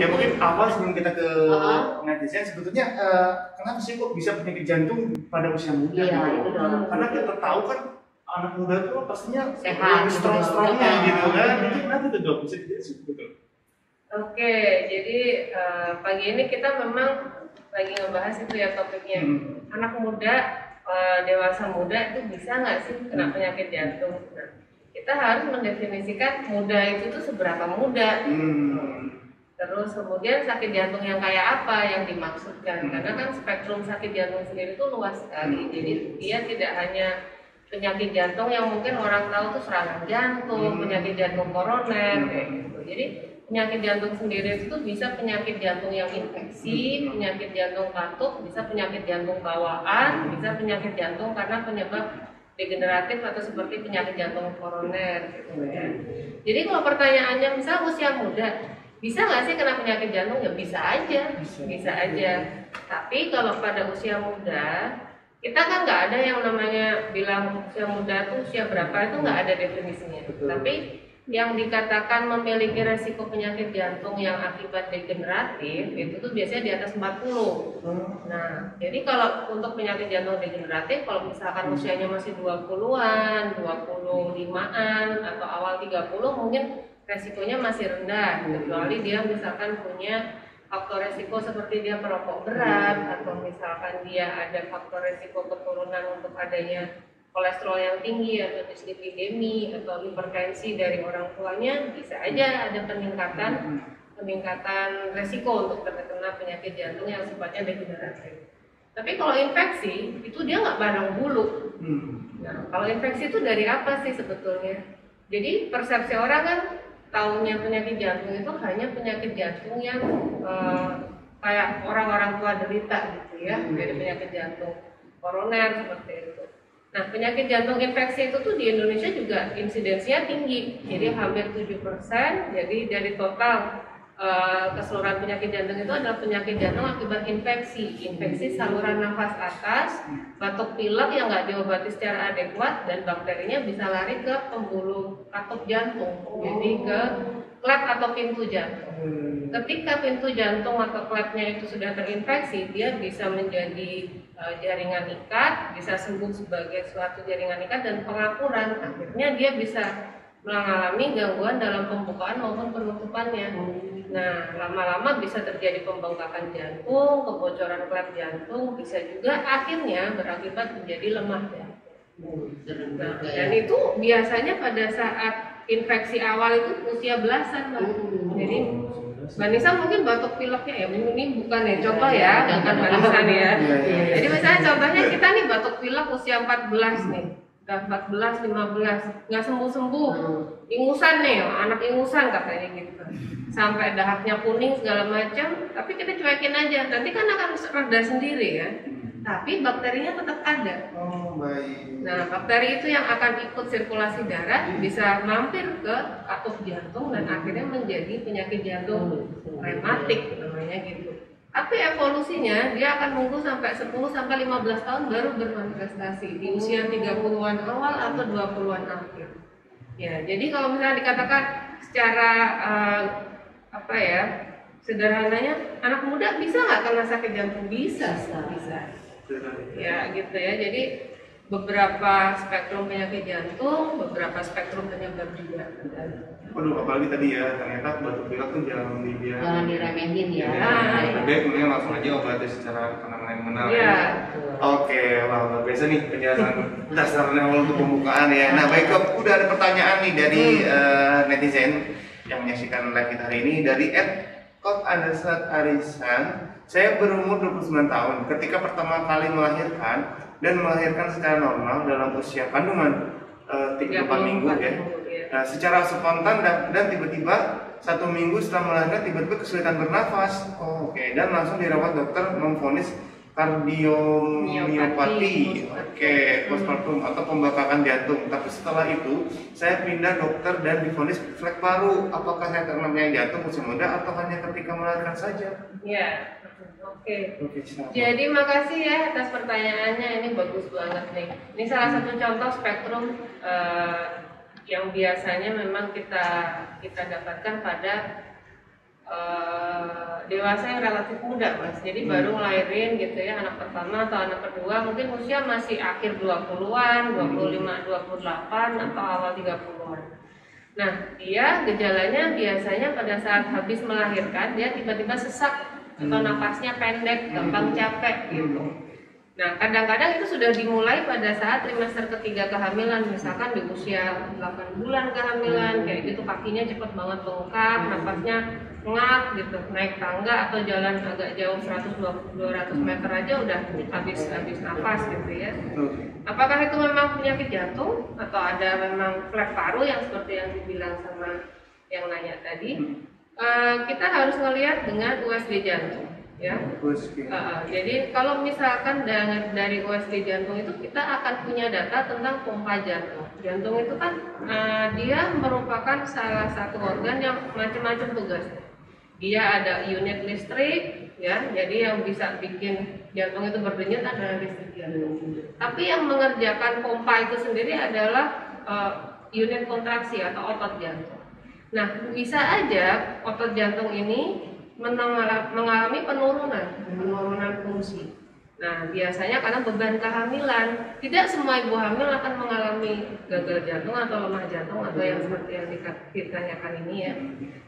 Ya mungkin awal sebelum kita ke netizen, sebetulnya kenapa sih kok bisa penyakit jantung pada usia muda? Iya, itu dong. Karena kita tahu kan anak muda tuh pastinya Sehat, strong-strongnya betul. gitu kan. Itu kenapa tuh dok? Bisa dijelasin betul? Oke, jadi pagi ini kita memang lagi ngebahas itu ya topiknya. Anak muda, dewasa muda itu bisa nggak sih kena penyakit jantung? Nah, kita harus mendefinisikan muda itu tuh seberapa muda. Terus kemudian sakit jantung yang kayak apa yang dimaksudkan, karena kan spektrum sakit jantung sendiri itu luas sekali. Jadi dia tidak hanya penyakit jantung yang mungkin orang tahu tuh serangan jantung, penyakit jantung koroner kayak gitu. Jadi penyakit jantung sendiri itu bisa penyakit jantung yang infeksi, penyakit jantung katup, bisa penyakit jantung bawaan, bisa penyakit jantung karena penyebab degeneratif atau seperti penyakit jantung koroner gitu ya. Jadi kalau pertanyaannya misal usia muda, bisa nggak sih kena penyakit jantung? Ya bisa aja. Tapi kalau pada usia muda, kita kan nggak ada yang namanya bilang usia muda tuh usia berapa, itu nggak ada definisinya. Tapi yang dikatakan memiliki resiko penyakit jantung yang akibat degeneratif itu tuh biasanya di atas 40. Nah, jadi kalau untuk penyakit jantung degeneratif, kalau misalkan usianya masih 20-an, 25-an atau awal 30 mungkin resikonya masih rendah, kecuali dia misalkan punya faktor resiko seperti dia perokok berat atau misalkan dia ada faktor resiko keturunan untuk adanya kolesterol yang tinggi atau dislipidemi atau hipertensi dari orang tuanya, bisa aja ada peningkatan resiko untuk terkena penyakit jantung yang sifatnya degeneratif. Tapi kalau infeksi itu dia nggak pandang bulu. Nah, kalau infeksi itu dari apa sih sebetulnya? Jadi persepsi orang kan taunya penyakit jantung itu hanya penyakit jantung yang kayak orang-orang tua derita gitu ya, dari penyakit jantung koroner seperti itu. Nah, penyakit jantung infeksi itu tuh di Indonesia juga insidensinya tinggi, jadi hampir 7%. Jadi dari total keseluruhan penyakit jantung itu adalah penyakit jantung akibat infeksi saluran nafas atas, batuk pilek yang nggak diobati secara adekuat, dan bakterinya bisa lari ke pembuluh katup jantung, jadi ke klep atau pintu jantung. Ketika pintu jantung atau klepnya itu sudah terinfeksi, dia bisa menjadi jaringan ikat, bisa sembuh sebagai suatu jaringan ikat dan pengapuran. Akhirnya dia bisa mengalami gangguan dalam pembukaan maupun penutupannya. Nah, lama-lama bisa terjadi pembengkakan jantung, kebocoran klep jantung, bisa juga akhirnya berakibat menjadi lemah jantung. Nah, dan itu biasanya pada saat infeksi awal itu usia belasan, Mbak. Jadi Mbak Nisa mungkin batuk pileknya ya, ini bukan ya contoh ya, bukan Mbak Nisa nih ya. Jadi misalnya contohnya kita nih batuk pilek usia 14 nih. Udah 14, 15, nggak sembuh-sembuh, ingusan nih, anak ingusan katanya gitu, sampai dahaknya kuning segala macam, tapi kita cuekin aja, nanti kan akan reda sendiri ya, tapi bakterinya tetap ada. Nah, bakteri itu yang akan ikut sirkulasi darah, bisa mampir ke katup jantung dan akhirnya menjadi penyakit jantung rematik namanya gitu. Tapi evolusinya dia akan nunggu sampai 10-15 tahun baru bermanifestasi di usia 30-an awal atau 20-an akhir. Ya, jadi kalau misalnya dikatakan secara sederhananya anak muda bisa nggak kena sakit jantung? Bisa. Ya, gitu ya. Jadi beberapa spektrum penyakit jantung, beberapa spektrum penyebab juga. Waduh, apalagi tadi ya, ternyata batuk pilek tuh jangan diremehin ya. Baik, kemudian langsung aja obati secara penanganan yang benar. Ya. Oke, wah luar biasa nih penjelasan dasarnya awal untuk pembukaan ya. Nah, baik Dok, udah ada pertanyaan nih dari netizen yang menyaksikan live kita hari ini dari @kok_arisan. Saya berumur 29 tahun. Ketika pertama kali melahirkan secara normal dalam usia kandungan 34 minggu ya. Nah, secara spontan dan tiba-tiba 1 minggu setelah melahirkan tiba-tiba kesulitan bernafas. Dan langsung dirawat dokter memvonis kardiomiopati, postpartum atau pembengkakan jantung. Tapi setelah itu saya pindah dokter dan divonis flek paru. Apakah saya kena penyakit jantung usia muda atau hanya ketika melahirkan saja? Ya. Oke. Jadi makasih ya atas pertanyaannya, ini bagus banget nih. Ini salah satu contoh spektrum yang biasanya memang kita dapatkan pada dewasa yang relatif muda Mas, jadi baru ngelahirin gitu ya, anak pertama atau anak kedua mungkin usia masih akhir 20-an, 25, 28 atau awal 30-an. Nah, dia gejalanya biasanya pada saat habis melahirkan dia tiba-tiba sesak atau napasnya pendek, gampang capek gitu. Nah, kadang-kadang itu sudah dimulai pada saat trimester ketiga kehamilan, misalkan di usia 8 bulan kehamilan, kayak gitu kakinya cepet banget bengkak, napasnya ngap gitu, naik tangga atau jalan agak jauh 100-200 meter aja udah habis napas gitu ya. Apakah itu memang penyakit jantung atau ada memang flek paru yang seperti yang dibilang sama yang nanya tadi? Kita harus melihat dengan USG jantung. Ya, jadi kalau misalkan dari USG jantung itu kita akan punya data tentang pompa jantung. Jantung itu kan dia merupakan salah satu organ yang macam-macam tugas. Dia ada unit listrik, ya, jadi yang bisa bikin jantung itu berdenyut adalah listrik jantung. Tapi yang mengerjakan pompa itu sendiri adalah unit kontraksi atau otot jantung. Nah, bisa aja otot jantung ini mengalami penurunan fungsi. Nah, biasanya karena beban kehamilan, tidak semua ibu hamil akan mengalami gagal jantung atau lemah jantung atau yang seperti yang ditanyakan ini ya.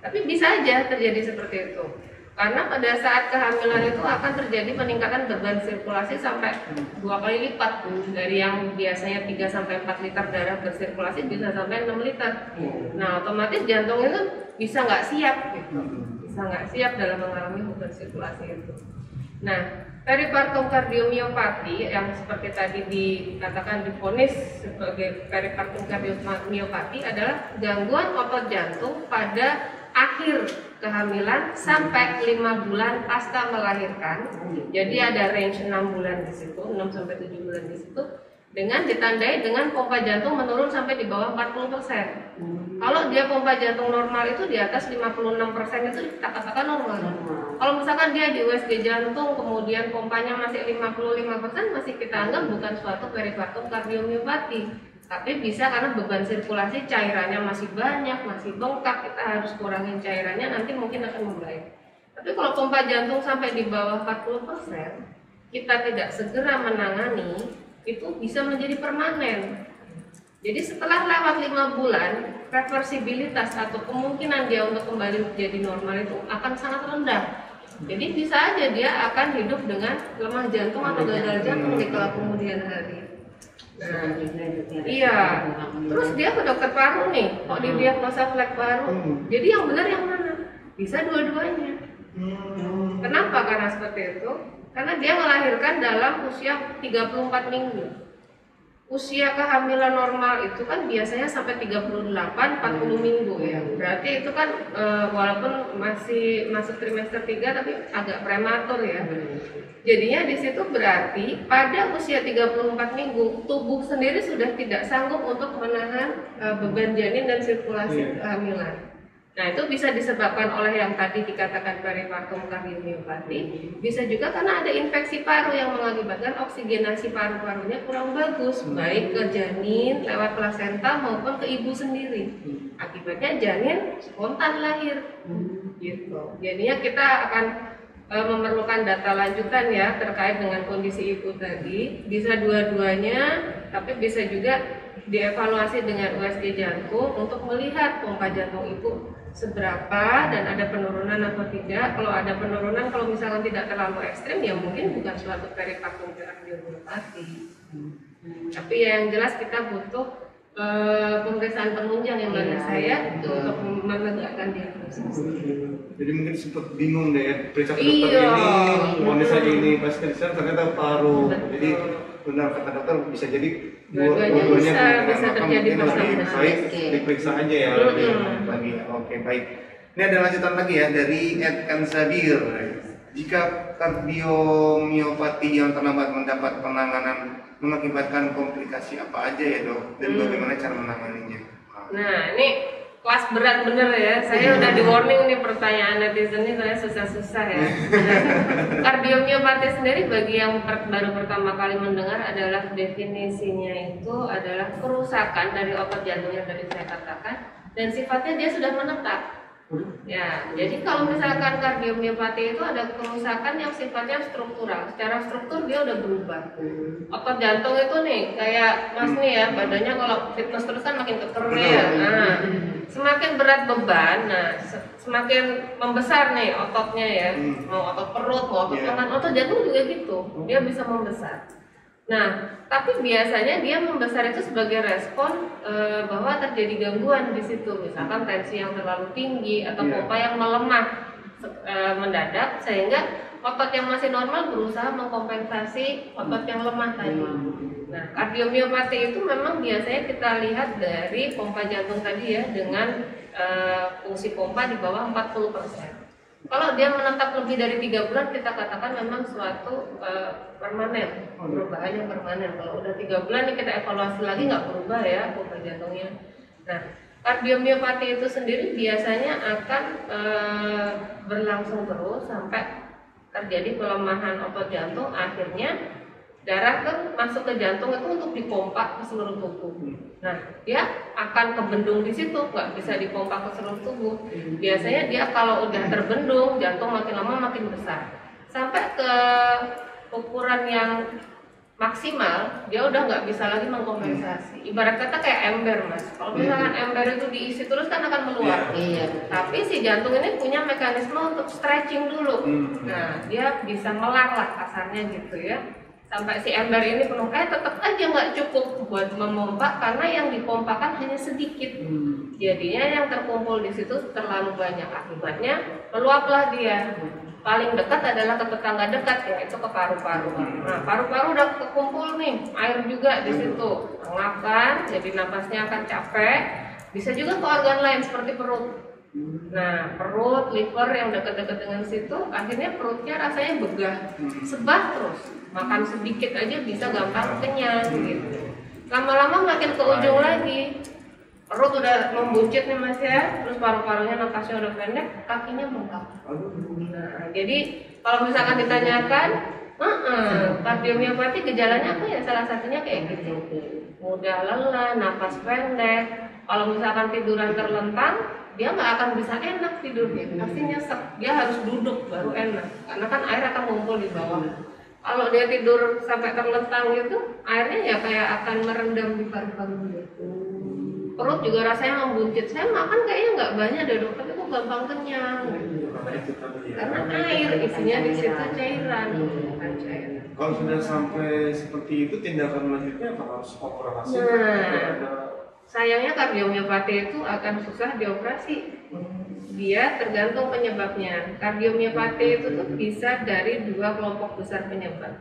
Tapi bisa aja terjadi seperti itu. Karena pada saat kehamilan itu akan terjadi peningkatan beban sirkulasi sampai 2 kali lipat dari yang biasanya 3 sampai 4 liter darah bersirkulasi bisa sampai 6 liter. Nah, otomatis jantung itu bisa nggak siap gitu. Nggak siap dalam mengalami beban sirkulasi itu. Nah, peripartum kardiomyopati yang seperti tadi dikatakan divonis sebagai peripartum kardiomyopati adalah gangguan otot jantung pada akhir kehamilan sampai 5 bulan pasca melahirkan. Jadi ada range 6 bulan di situ, 6 sampai 7 bulan di situ, dengan ditandai dengan pompa jantung menurun sampai di bawah 40%. Kalau dia pompa jantung normal itu di atas 56% itu kita katakan normal. Kalau misalkan dia di USG jantung kemudian pompanya masih 55%, masih kita anggap bukan suatu peripartum kardiomyopati. Tapi bisa karena beban sirkulasi cairannya masih banyak, masih bengkak, kita harus kurangin cairannya, nanti mungkin akan membaik. Tapi kalau pompa jantung sampai di bawah 40%, kita tidak segera menangani, itu bisa menjadi permanen. Jadi setelah lewat 5 bulan, reversibilitas atau kemungkinan dia untuk kembali menjadi normal itu akan sangat rendah. Jadi bisa aja dia akan hidup dengan lemah jantung atau gagal jantung di kala kemudian hari. Nah, iya. Terus dia ke dokter paru nih, kok didiagnosa flek paru. Jadi yang benar yang mana? Bisa dua-duanya. Kenapa? Karena seperti itu. Karena dia melahirkan dalam usia 34 minggu. Usia kehamilan normal itu kan biasanya sampai 38-40 minggu ya. Berarti itu kan walaupun masih masuk trimester 3 tapi agak prematur ya. Jadinya di situ berarti pada usia 34 minggu tubuh sendiri sudah tidak sanggup untuk menahan beban janin dan sirkulasi kehamilan. Nah, itu bisa disebabkan oleh yang tadi dikatakan peripartum kardiomyopati, bisa juga karena ada infeksi paru yang mengakibatkan oksigenasi paru-parunya kurang bagus, baik ke janin lewat plasenta maupun ke ibu sendiri. Akibatnya janin spontan lahir. Gitu. Jadinya kita akan memerlukan data lanjutan ya terkait dengan kondisi ibu tadi, bisa dua-duanya, tapi bisa juga dievaluasi dengan USG jantung untuk melihat pompa jantung ibu seberapa dan ada penurunan atau tidak. Kalau ada penurunan, kalau misalkan tidak terlalu ekstrim ya mungkin bukan suatu peripartum kardiomyopati. Tapi ya yang jelas kita butuh pemeriksaan penunjang yang dari saya untuk menegakkan diagnosis. Jadi mungkin sempat bingung deh ya, periksa ke dokter ini, kondisi ini, pas kerja ternyata paru. Jadi benar kata dokter bisa jadi dua-duanya bisa terjadi lebih baik diperiksa aja ya lagi. Oke, baik. Ini ada lanjutan lagi ya dari Ed Kansadir. Jika kardiomyopati yang terlambat mendapat penanganan mengakibatkan komplikasi apa aja ya dok, dan bagaimana cara menanganinya? Nah ini kelas berat bener ya, saya udah di warning nih pertanyaan netizen ini saya susah-susah ya. Kardiomyopati sendiri bagi yang baru pertama kali mendengar adalah definisinya itu adalah kerusakan dari otot jantung yang tadi saya katakan dan sifatnya dia sudah menetap. Ya, jadi kalau misalkan kardiomiopati itu ada kerusakan yang sifatnya struktural. Secara struktur dia udah berubah. Otot jantung itu nih, kayak Mas nih ya, badannya kalau fitness terus kan makin keker ya. Nah, semakin berat beban, nah semakin membesar nih ototnya ya. Mau otot perut, mau otot lengan, otot jantung juga gitu. Dia bisa membesar. Nah, tapi biasanya dia membesar itu sebagai respon bahwa terjadi gangguan di situ, misalkan tensi yang terlalu tinggi atau pompa yang melemah mendadak, sehingga otot yang masih normal berusaha mengkompensasi otot yang lemah tadi. Nah, kardiomiopati itu memang biasanya kita lihat dari pompa jantung tadi ya, dengan fungsi pompa di bawah 40%. Kalau dia menetap lebih dari 3 bulan, kita katakan memang suatu permanen, perubahan yang permanen. Kalau udah 3 bulan nih kita evaluasi lagi nggak berubah ya pompa jantungnya. Nah, kardiomiopati itu sendiri biasanya akan berlangsung terus sampai terjadi pelemahan otot jantung, akhirnya darah kan masuk ke jantung itu untuk dipompa ke seluruh tubuh. Nah, dia akan kebendung di situ, nggak bisa dipompa ke seluruh tubuh. Biasanya dia kalau udah terbendung, jantung makin lama makin besar, sampai ke ukuran yang maksimal, dia udah nggak bisa lagi mengkompensasi. Ibarat kata kayak ember, Mas. Kalau misalkan ember itu diisi terus kan akan meluap. Tapi si jantung ini punya mekanisme untuk stretching dulu. Nah, dia bisa melar lah kasarnya gitu ya. Sampai si ember ini penuh, tetap aja nggak cukup buat memompa karena yang dipompakan hanya sedikit. Jadinya yang terkumpul di situ terlalu banyak, akibatnya meluaplah dia. Paling dekat adalah ke tetangga dekat, yaitu ke paru-paru. Nah, paru-paru udah kekumpul nih, air juga di situ, ngap kan, jadi napasnya akan capek. Bisa juga ke organ lain seperti perut. Nah, perut, liver yang dekat-dekat dengan situ, akhirnya perutnya rasanya begah, sebah terus. Makan sedikit aja bisa gampang kenyang gitu. Lama-lama makin ke ujung lagi. Perut udah membuncit nih Mas ya, terus paru-parunya napasnya udah pendek, kakinya bengkak. Nah, jadi kalau misalkan ditanyakan, kardiomiopati gejalanya apa ya? Salah satunya kayak gitu. Mudah lelah, napas pendek. Kalau misalkan tiduran terlentang, dia nggak akan bisa enak tidurnya, pasti nyesek. Dia harus duduk baru enak, karena kan air akan ngumpul di bawah. Kalau dia tidur sampai terlentang gitu, airnya ya kayak akan merendam di paru-paru gitu. Perut juga rasanya membuncit. Saya makan kayaknya nggak banyak deh dokter, itu gampang kenyang. Karena air isinya di situ cairan, bukan cairan. Kalau sudah sampai seperti itu, tindakan selanjutnya apa, harus operasi? Sayangnya kardiomiopati itu akan susah dioperasi. Dia tergantung penyebabnya. Kardiomiopati itu tuh bisa dari 2 kelompok besar penyebab.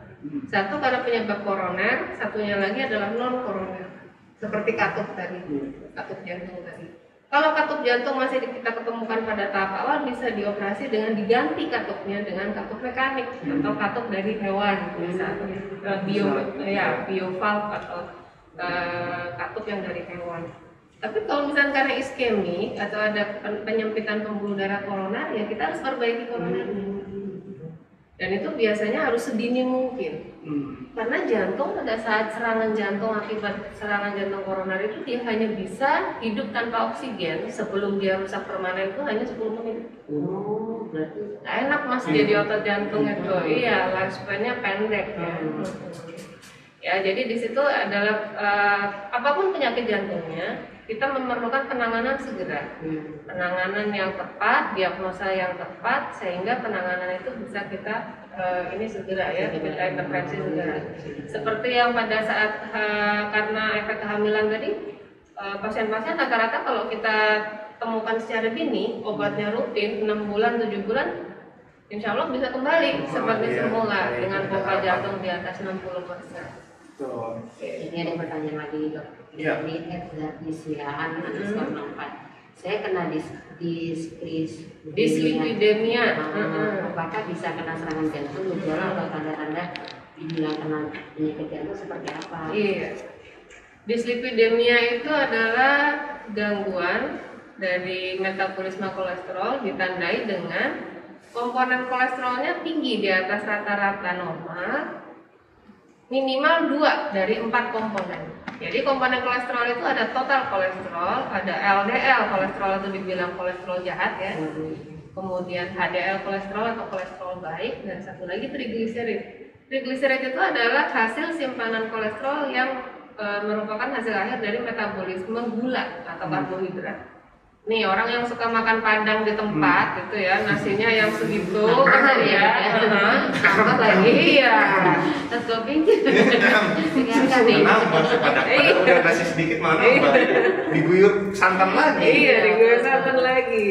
Satu karena penyebab koroner, satunya lagi adalah non koroner. Seperti katup tadi, katup jantung tadi. Kalau katup jantung masih kita ketemukan pada tahap awal, bisa dioperasi dengan diganti katupnya dengan katup mekanik atau katup dari hewan, misalnya biovalve atau katup yang dari hewan. Tapi kalau misalnya karena iskemik atau ada penyempitan pembuluh darah koroner, ya kita harus perbaiki koronernya. Dan itu biasanya harus sedini mungkin. Karena jantung pada saat serangan jantung akibat serangan jantung koroner itu dia hanya bisa hidup tanpa oksigen sebelum dia rusak permanen itu hanya 10 menit. Berarti enak Mas jadi otot jantung itu. Iya, lifespan-nya pendek ya. Ya, jadi di situ adalah apapun penyakit jantungnya, kita memerlukan penanganan segera, penanganan yang tepat, diagnosa yang tepat, sehingga penanganan itu bisa kita ini segera ya, kita intervensi segera. Seperti yang pada saat karena efek kehamilan tadi, pasien-pasien rata-rata kalau kita temukan secara dini, obatnya rutin 6 bulan, 7 bulan, insya Allah bisa kembali seperti semula dengan pompa jantung di atas 60%. Ini ada pertanyaan lagi dok. Ini Edgarisia _4. Saya kena dislipidemia. Apakah bisa kena serangan jantung, gejala atau tanda-tanda dibilang kena penyakit jantung seperti apa? Iya. Dislipidemia itu adalah gangguan dari metabolisme kolesterol ditandai dengan komponen kolesterolnya tinggi di atas rata-rata normal. minimal 2 dari 4 komponen. Jadi komponen kolesterol itu ada total kolesterol, ada LDL, kolesterol itu dibilang kolesterol jahat ya. Kemudian HDL kolesterol atau kolesterol baik, dan satu lagi trigliserid. Trigliserid itu adalah hasil simpanan kolesterol yang merupakan hasil akhir dari metabolisme gula atau karbohidrat. Nih orang yang suka makan padang di tempat gitu ya, nasinya yang segitu kan ya, tambah lagi ya, terus gue pikir udah nasi sedikit mana diguyur santan lagi. Iya, diguyur santan lagi.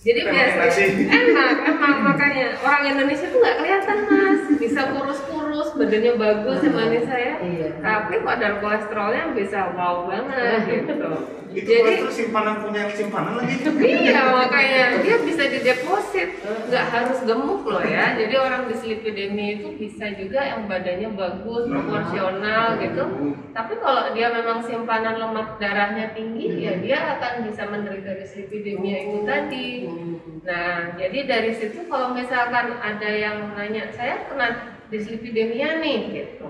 Jadi biasanya enak, emang makanya orang Indonesia tuh nggak kelihatan Mas, bisa kurus-kurus, badannya bagus seperti saya, tapi kadar kolesterolnya bisa wow banget gitu. Itu jadi simpanan punya simpanan lagi. Iya, makanya dia bisa dideposit, nggak harus gemuk loh ya. Jadi orang dislipidemia itu bisa juga yang badannya bagus, proporsional gitu. Tapi kalau dia memang simpanan lemak darahnya tinggi, ya dia akan bisa menderita dislipidemia itu tadi. Nah, jadi dari situ kalau misalkan ada yang nanya, saya kena dislipidemia nih gitu,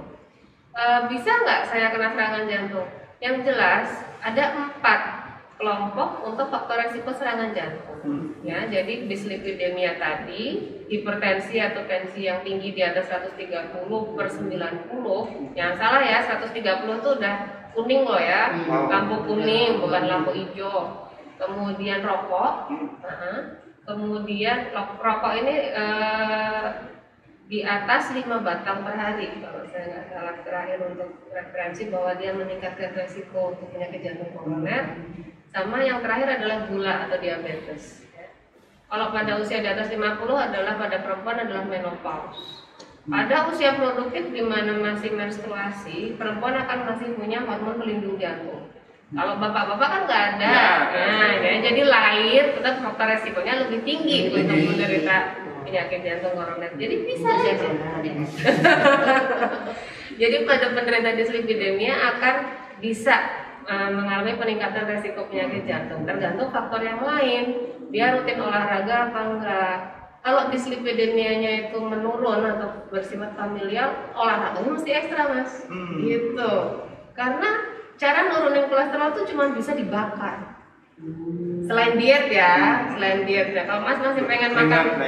bisa nggak saya kena serangan jantung? Yang jelas ada 4 kelompok untuk faktor resiko serangan jantung. Ya, jadi dislipidemia tadi, hipertensi atau tensi yang tinggi di atas 130/90, yang salah ya, 130 itu udah kuning loh ya, lampu kuning bukan lampu hijau. Kemudian rokok, kemudian rokok ini di atas 5 batang per hari, kalau saya nggak salah terakhir untuk referensi bahwa dia meningkatkan resiko untuk penyakit jantung koroner. Sama yang terakhir adalah gula atau diabetes. Kalau pada usia di atas 50 adalah pada perempuan adalah menopause. Pada usia produktif di mana masih menstruasi, perempuan akan masih punya hormon pelindung jantung. Kalau bapak-bapak kan nggak ada, jadi lahir tetap faktor resikonya lebih tinggi untuk menderita penyakit jantung koroner. Jadi bisa aja. Jadi pada penderita dislipidemia akan bisa mengalami peningkatan resiko penyakit jantung. Tergantung faktor yang lain. Dia rutin olahraga apa enggak. Kalau dislipidemianya itu menurun atau bersifat familial, olahraganya mesti ekstra Mas. Gitu. Karena cara nurunin kolesterol itu cuma bisa dibakar. Selain diet ya. Kalau Mas masih pengen makan,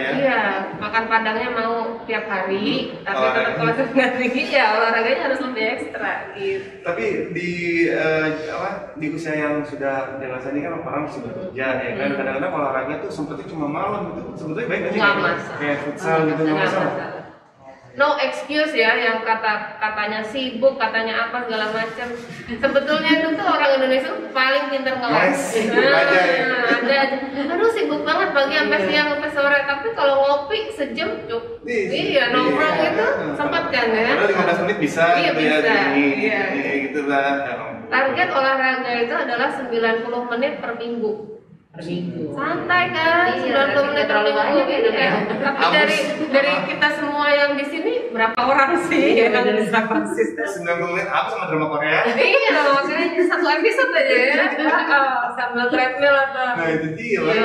makan padangnya mau tiap hari, tapi tetap kolesterolnya tinggi, ya olahraganya harus lebih ekstra gitu. Tapi di usia yang sudah dewasa ini kan orang masih bekerja ya kan, kadang-kadang olahraga tuh sempetnya cuma malam gitu, sebetulnya baik aja kayak futsal gitu, nggak masalah. No excuse ya, yang katanya sibuk, katanya apa segala macam. Sebetulnya itu tuh orang Indonesia paling pintar ngeles. Aduh sibuk banget pagi sampai siang sampai sore, tapi kalau ngopi sejam cukup. Iya, nongkrong itu sempat kan ya. Padahal 15 menit bisa. Iya bisa. Iya gitu lah. Target olahraga itu adalah 90 menit per minggu. Santai kan, 90 menit terlalu banyak gitu kan. Tapi dari kita semua yang di sini berapa orang sih yang bisa konsisten? 90 menit apa sama drama Korea? Iya, makanya satu episode aja ya. Sambil treadmill atau. Nah itu dia lah.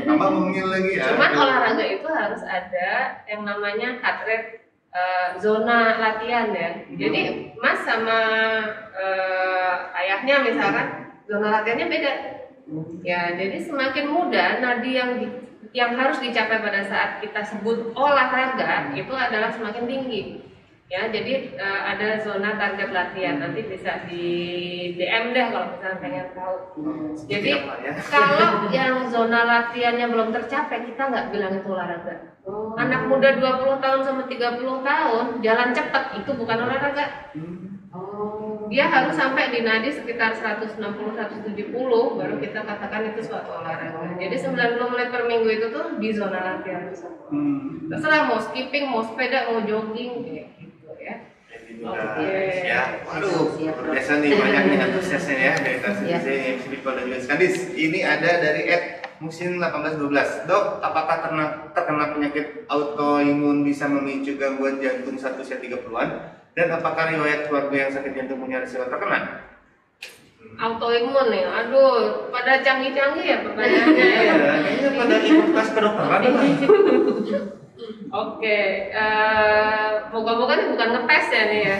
Tambah mungil lagi ya. Cuman olahraga itu harus ada yang namanya heart rate zona latihan ya. Jadi Mas sama ayahnya misalkan zona latihannya beda. Ya, jadi semakin muda nadi yang harus dicapai pada saat kita sebut olahraga itu adalah semakin tinggi. Ya, jadi ada zona target latihan, nanti bisa di DM deh kalau misalnya pengen tahu. Jadi kalau yang zona latihannya belum tercapai, kita nggak bilang itu olahraga. Anak muda 20 tahun sama 30 tahun jalan cepat itu bukan olahraga. Dia harus sampai di nadi sekitar 160-170 baru kita katakan itu suatu olahraga. Jadi 90 menit per minggu itu tuh di zona latihan tersebut. Terserah mau skipping, mau sepeda, mau jogging kayak gitu ya. Ya, waduh, biasa nih banyaknya antusiasnya ya dari saya yang Philippa dan Skandis. Ini ada dari Musin 1812. Dok, apakah terkena penyakit autoimun bisa memicu gangguan jantung saat usia 30-an? Dan apakah riwayat keluarga yang sakit jantung punya risiko terkena? Autoimun nih, aduh, pada canggih-canggih ya pertanyaannya. Kayaknya pada ikut kelas kedokteran. Oke, moga-moga ini bukan ngetes ya nih ya.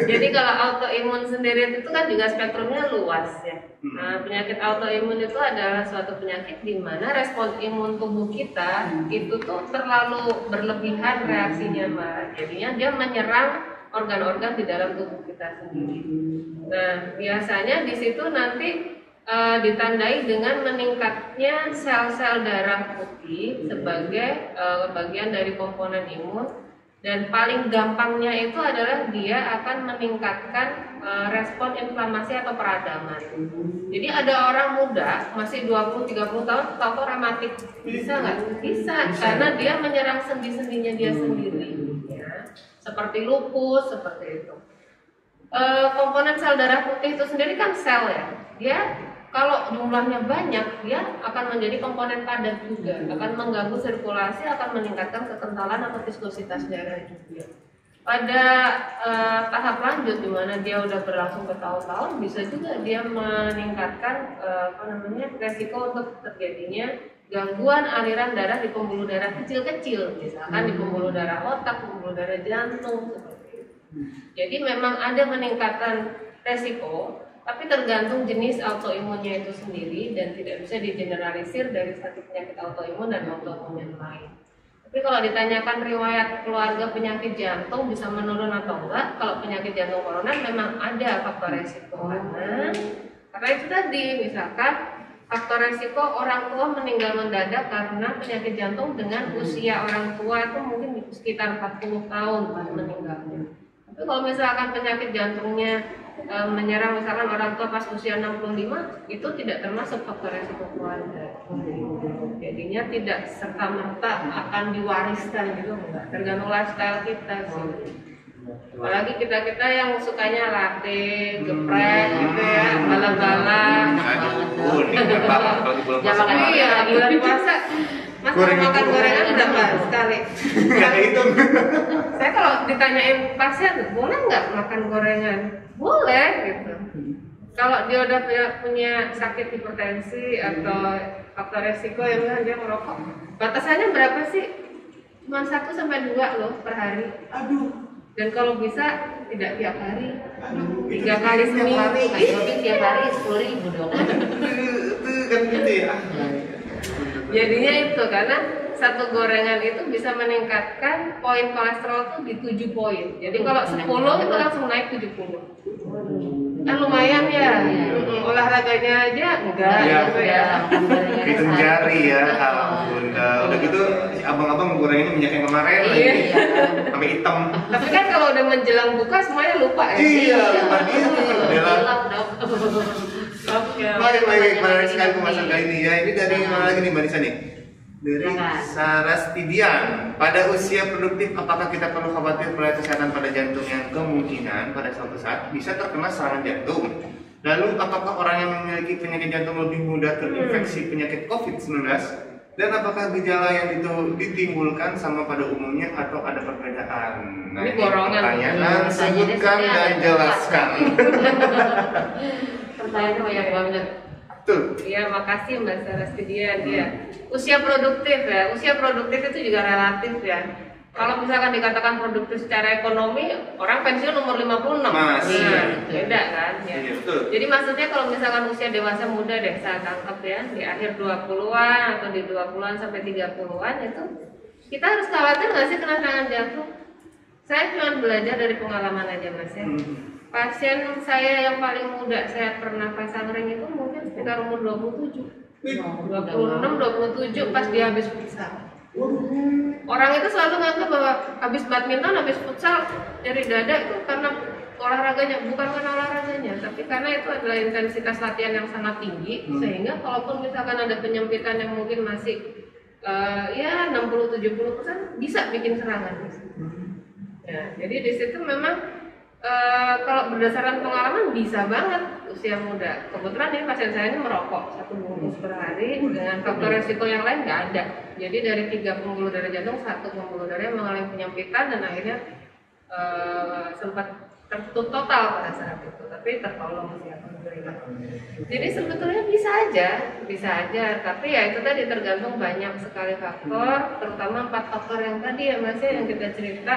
Jadi kalau autoimun sendiri itu kan juga spektrumnya luas ya. Nah, penyakit autoimun itu adalah suatu penyakit di mana respon imun tubuh kita itu tuh terlalu berlebihan reaksinya, Mbak. Jadinya dia menyerang organ-organ di dalam tubuh kita sendiri. Nah, biasanya di situ nanti ditandai dengan meningkatnya sel-sel darah putih sebagai bagian dari komponen imun, dan paling gampangnya itu adalah dia akan meningkatkan respon inflamasi atau peradaman. Jadi ada orang muda masih 20-30 tahun tahu rematik, bisa nggak? Bisa, karena dia menyerang sendi-sendinya dia sendiri ya. Seperti lupus, seperti itu. Komponen sel darah putih itu sendiri kan sel ya, dia kalau jumlahnya banyak, dia akan menjadi komponen padat juga, akan mengganggu sirkulasi, akan meningkatkan kekentalan atau viskositas darah juga. Pada tahap lanjut, di mana dia udah berlangsung bertahun-tahun, bisa juga dia meningkatkan resiko untuk terjadinya gangguan aliran darah di pembuluh darah kecil-kecil, misalkan di pembuluh darah otak, pembuluh darah jantung, seperti itu. Jadi memang ada peningkatan resiko, tapi tergantung jenis autoimunnya itu sendiri dan tidak bisa digeneralisir dari satu penyakit autoimun dan autoimun yang lain. Tapi kalau ditanyakan riwayat keluarga penyakit jantung bisa menurun atau enggak, kalau penyakit jantung koroner memang ada faktor resiko karena itu tadi, misalkan faktor resiko orang tua meninggal mendadak karena penyakit jantung dengan usia orang tua itu mungkin sekitar 40 tahun pas meninggalnya. Tapi kalau misalkan penyakit jantungnya menyerang misalkan orang tua pas usia 65, itu tidak termasuk faktor resiko keluarga. Jadinya tidak serta-merta akan diwariskan gitu, enggak. Tergantung lifestyle kita sih. Apalagi kita yang sukanya latte, geprek gitu ya, bala-bala. Iya, bulan puasa. Mas mau makan gorengan berapa sekali? Nggak hitung. Saya kalau ditanyain pasien, boleh nggak makan gorengan? Boleh gitu. Kalau dia udah punya sakit hipertensi atau faktor resiko yang dia merokok, batasannya berapa sih? Cuma 1-2 loh per hari. Aduh. Dan kalau bisa tidak tiap hari. Aduh. 3 kali seminggu. Tapi tiap hari 10.000 dong. Itu kan gitu ya. Jadinya itu karena satu gorengan itu bisa meningkatkan poin kolesterol tuh di 7 poin. Jadi kalau 10 itu langsung naik 70. Kan lumayan ya. Olahraganya aja enggak gitu ya. Hitung jari ya. Ampun. Udah gitu abang-abang gorengannya minyak yang kemarin sampai hitam. Tapi kan kalau udah menjelang buka semuanya lupa ya. Iya, lupa gitu kan udah. Oke. Baik, menarik sekali pembahasan kali ini ya. Ini dari mana lagi nih Mbak Nisa nih? Dari Sarastidian. Pada usia produktif, apakah kita perlu khawatir pada kesehatan pada jantung yang kemungkinan pada suatu saat bisa terkena serangan jantung? Lalu, apakah orang yang memiliki penyakit jantung lebih mudah terinfeksi penyakit COVID-19? Dan apakah gejala yang ditimbulkan sama pada umumnya atau ada perbedaan? Nah, ini borongan. Sebutkan dan jelaskan. Pertanyaan banyak banget. Tuh. Iya, makasih Mbak Sarastidian. Ya. Usia produktif ya. Usia produktif itu juga relatif ya. Kalau misalkan dikatakan produktif secara ekonomi, orang pensiun umur 56. Masih. Nah, beda kan? Ya. Iya, betul. Jadi maksudnya kalau misalkan usia dewasa muda deh saya tangkap ya, di akhir 20-an atau di 20-an sampai 30-an itu kita harus khawatir nggak sih kena serangan jantung? Saya cuma belajar dari pengalaman aja Mas ya. Pasien saya yang paling muda saya pernah pasang ring itu mungkin sekitar umur 27, 26, 27 pas dia habis futsal. Orang itu selalu nganggap bahwa habis badminton, habis futsal dari dada itu karena olahraganya, bukan karena olahraganya, tapi karena itu adalah intensitas latihan yang sangat tinggi, sehingga kalaupun misalkan ada penyempitan yang mungkin masih ya 60-70% bisa bikin serangan. Ya, jadi di situ memang kalau berdasarkan pengalaman bisa banget usia muda. Kebetulan ini pasien saya ini merokok 1 bungkus per hari dengan faktor resiko yang lain nggak ada. Jadi dari 3 pembuluh darah jantung 1 pembuluh darah yang mengalami penyempitan dan akhirnya sempat tertutup total pada saat itu, tapi tertolong sih alhamdulillah. Jadi sebetulnya bisa aja, tapi ya itu tadi tergantung banyak sekali faktor, terutama 4 faktor yang tadi ya Mas ya, yang kita cerita.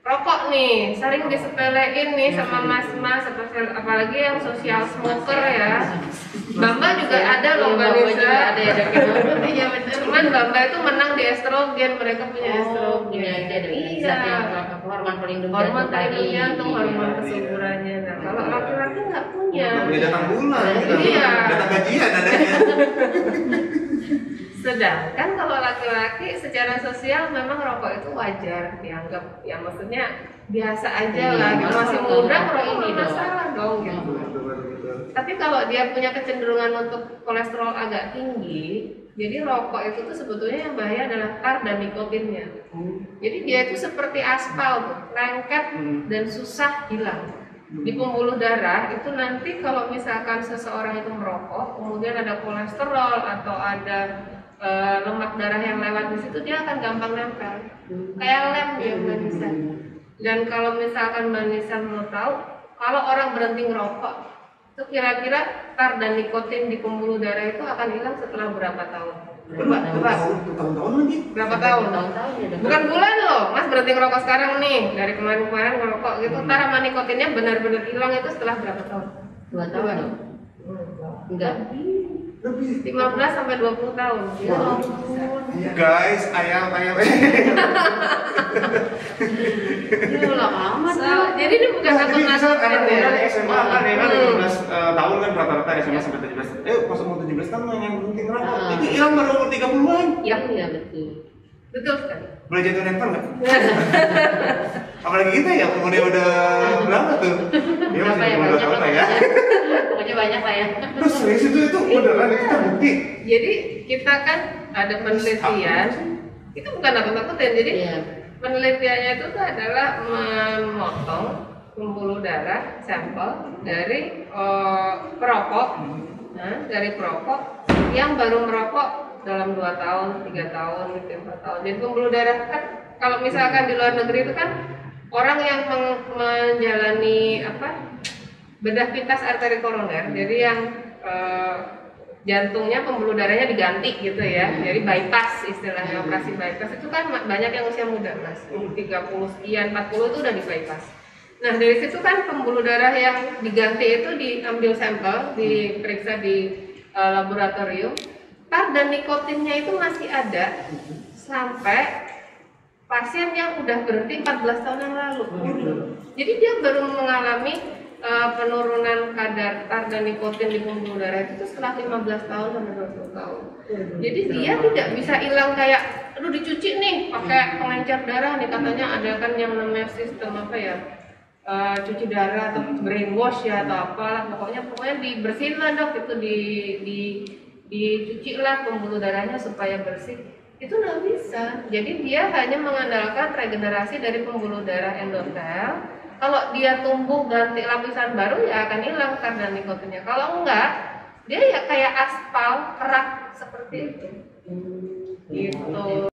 Rokok nih sering disepelein nih sama mas-mas, apalagi yang social smoker ya. Bamba juga ada loh Mbak Lisa. Iya benar. Cuman Bamba itu menang di estrogen, mereka punya estrogen. Iya. Hormon pelindung jantung, hormon kesuburannya. Nah kalau laki-laki nggak punya. Punya datang bulan, Iya. datang gajian adanya. Sedangkan kalau laki-laki secara sosial memang rokok itu wajar dianggap, ya maksudnya biasa aja lah, gitu. Masih muda rokok ini masalah dong gitu. Tapi kalau dia punya kecenderungan untuk kolesterol agak tinggi, jadi rokok itu tuh sebetulnya yang bahaya adalah tar dan nikotinnya. Jadi dia itu seperti aspal tuh, lengket dan susah hilang. Di pembuluh darah itu nanti kalau misalkan seseorang itu merokok, kemudian ada kolesterol atau ada lemak darah yang lewat di situ, dia akan gampang nempel, kayak lem dia Mbak Nisa. Dan kalau misalkan Mbak Nisa mau tahu, kalau orang berhenti ngerokok, itu kira-kira tar dan nikotin di pembuluh darah itu akan hilang setelah berapa tahun? Tahun-tahun lagi. Berapa tahun? Bukan bulan loh, Mas berhenti ngerokok sekarang nih, dari kemarin-kemarin ngerokok gitu, tar sama nikotinnya benar-benar hilang itu setelah berapa tahun? 2 tahun. Enggak. 15 sampai 20 tahun. Ya Guys, ayam. Ini ulang amat. Jadi ini bukan misal anak ya. muda SMA kan ya kan 15 tahun kan rata-rata SMA sampai 17. Pas umur 17 kan yang penting rokok. Itu hilang baru umur 30-an. Iya betul. Betul sekali. Boleh jatuh nempel nggak? Apalagi kita ya, umurnya udah berapa tuh? Dia masih 22 tahun lah ya. Pokoknya banyak lah ya. Terus serius itu beneran itu terbukti. Jadi kita kan ada penelitian, itu bukan nakut-nakutin. Jadi penelitiannya itu tuh adalah memotong pembuluh darah sampel dari perokok, dari perokok yang baru merokok dalam 2 tahun, 3 tahun, 4 tahun. Jadi pembuluh darah kan, kalau misalkan di luar negeri itu kan orang yang menjalani bedah pintas arteri koroner, jadi yang jantungnya pembuluh darahnya diganti gitu ya, jadi bypass istilahnya, operasi bypass itu kan banyak yang usia muda Mas, 30 sekian, 40 itu udah di bypass. Nah dari situ kan pembuluh darah yang diganti itu diambil sampel, diperiksa di laboratorium, tar dan nikotinnya itu masih ada sampai pasien yang udah berhenti 14 tahun yang lalu. Jadi dia baru mengalami penurunan kadar tar dan nikotin di pembuluh darah itu setelah 15 tahun sampai 20 tahun. Jadi dia tidak bisa hilang kayak, aduh dicuci nih pakai pengencer darah nih, katanya ada kan yang namanya sistem cuci darah atau brainwash ya atau apalah, pokoknya dibersihin lah dok, itu dicuci lah pembuluh darahnya supaya bersih. Itu nggak bisa. Jadi dia hanya mengandalkan regenerasi dari pembuluh darah endotel. Kalau dia tumbuh ganti lapisan baru ya akan hilang kadar nikotinnya. Kalau enggak, dia ya kayak aspal kerak seperti itu. Gitu.